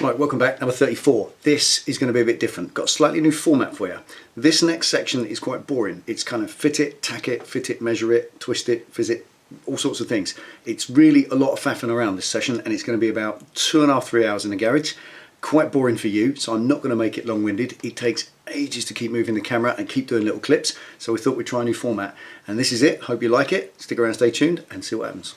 Right, welcome back, number 34. This is going to be a bit different. Got a slightly new format for you. This next section is quite boring. It's kind of fit it, tack it, fit it, measure it, twist it, fizz it, all sorts of things. It's really a lot of faffing around this session, and it's going to be about 2.5 to 3 hours in the garage. Quite boring for you, so I'm not going to make it long-winded. It takes ages to keep moving the camera and keep doing little clips, so we thought we'd try a new format. And this is it. Hope you like it. Stick around, stay tuned, and see what happens.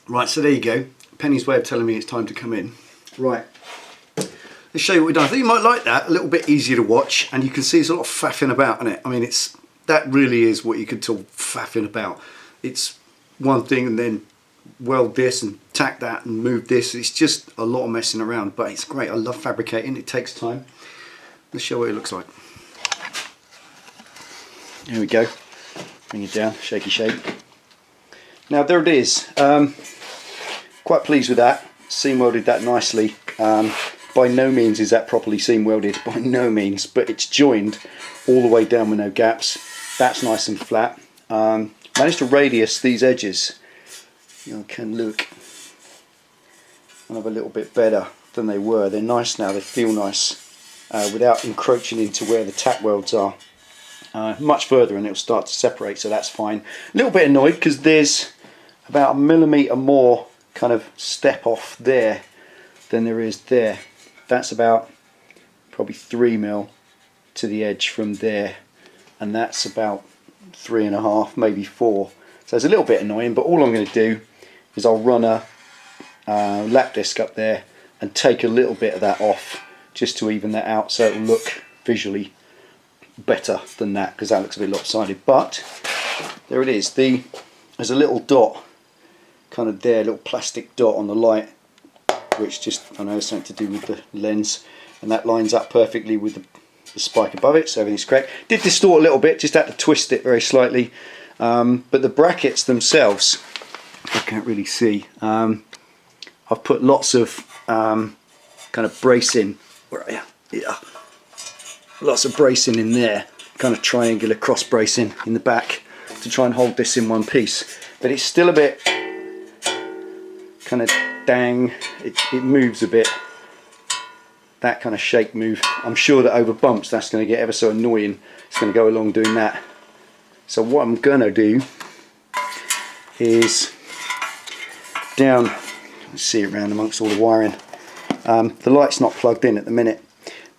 Right, so there you go. Penny's way of telling me it's time to come in. Right, let's show you what we've done. I think you might like that, a little bit easier to watch, and you can see there's a lot of faffing about in it. I mean, that really is what you could call faffing about. It's one thing and then weld this and tack that and move this. It's just a lot of messing around, but it's great. I love fabricating, it takes time. Let's show what it looks like. Here we go. Bring it down, shaky shake. Now there it is. Quite pleased with that. Seam welded that nicely. By no means is that properly seam welded, by no means, but it's joined all the way down with no gaps. That's nice and flat. Managed to radius these edges. You can look kind of a little bit better than they were. They're nice now, they feel nice without encroaching into where the tack welds are. Much further and it'll start to separate, so that's fine. A little bit annoyed because there's about 1 millimetre more kind of step off there than there is there. That's about probably 3 mil to the edge from there, and that's about 3.5, maybe 4. So it's a little bit annoying, but all I'm going to do is I'll run a lap disc up there and take a little bit of that off just to even that out, so it'll look visually better than that, because that looks a bit lopsided. But there it is. There's a little dot kind of there, a little plastic dot on the light, which just, I know, has something to do with the lens, and that lines up perfectly with the spike above it, so everything's correct. Did distort a little bit, just had to twist it very slightly, but the brackets themselves, I can't really see. I've put lots of kind of bracing, lots of bracing in there, kind of triangular cross bracing in the back to try and hold this in one piece, but it's still a bit kind of dang, it moves a bit, that kind of shake move. I'm sure that over bumps that's going to get ever so annoying. It's going to go along doing that. So what I'm going to do is down, see it around amongst all the wiring. The light's not plugged in at the minute,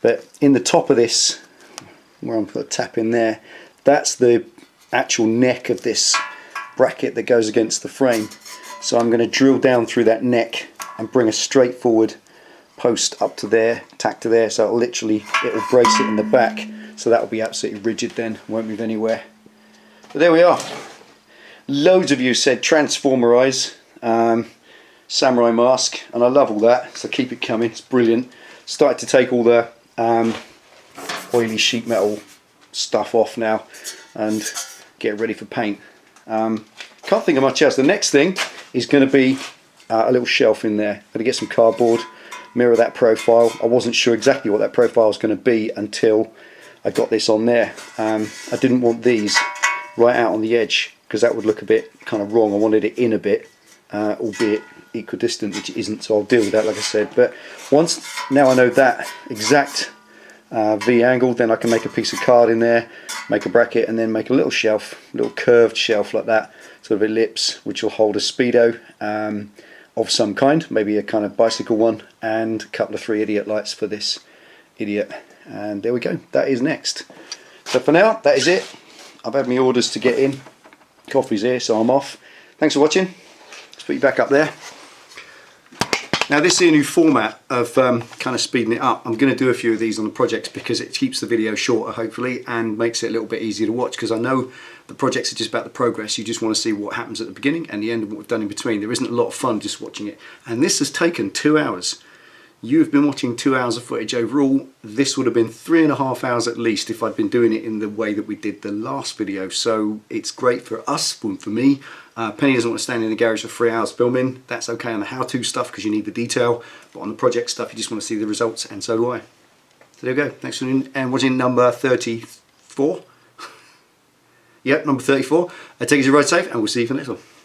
but in the top of this, where I'm put a tap in there, that's the actual neck of this bracket that goes against the frame. So I'm going to drill down through that neck and bring a straightforward post up to there, tack to there, so it'll brace it in the back, so that'll be absolutely rigid then, won't move anywhere. But there we are. Loads of you said transformerize. samurai mask, and I love all that, so keep it coming. It's brilliant. Started to take all the oily sheet metal stuff off now and get ready for paint. Can't think of much else. The next thing is going to be a little shelf in there. Going to get some cardboard, mirror that profile. I wasn't sure exactly what that profile was going to be until I got this on there. I didn't want these right out on the edge because that would look a bit kind of wrong. I wanted it in a bit, albeit equidistant, which it isn't, so I'll deal with that like I said. But once now I know that exact V angle, then I can make a piece of card in there, make a bracket, and then make a little shelf, a little curved shelf like that, sort of ellipse, which will hold a speedo of some kind, maybe a kind of bicycle one, and a couple of 3 idiot lights for this idiot. And there we go, that is next. So for now, that is it. I've had my orders to get in, coffee's here, so I'm off. Thanks for watching. Let's put you back up there. Now this is a new format of kind of speeding it up. I'm going to do a few of these on the projects because it keeps the video shorter hopefully and makes it a little bit easier to watch, because I know the projects are just about the progress. You just want to see what happens at the beginning and the end and what we've done in between. There isn't a lot of fun just watching it, and this has taken 2 hours. You've been watching 2 hours of footage overall. This would have been 3.5 hours at least if I'd been doing it in the way that we did the last video. So it's great for us, and for me. Penny doesn't want to stand in the garage for 3 hours filming. That's okay on the how-to stuff because you need the detail, but on the project stuff you just want to see the results, and so do I. So there you go. Thanks for watching number 34. Yep, number 34. Take it to your ride safe, and we'll see you for the next one.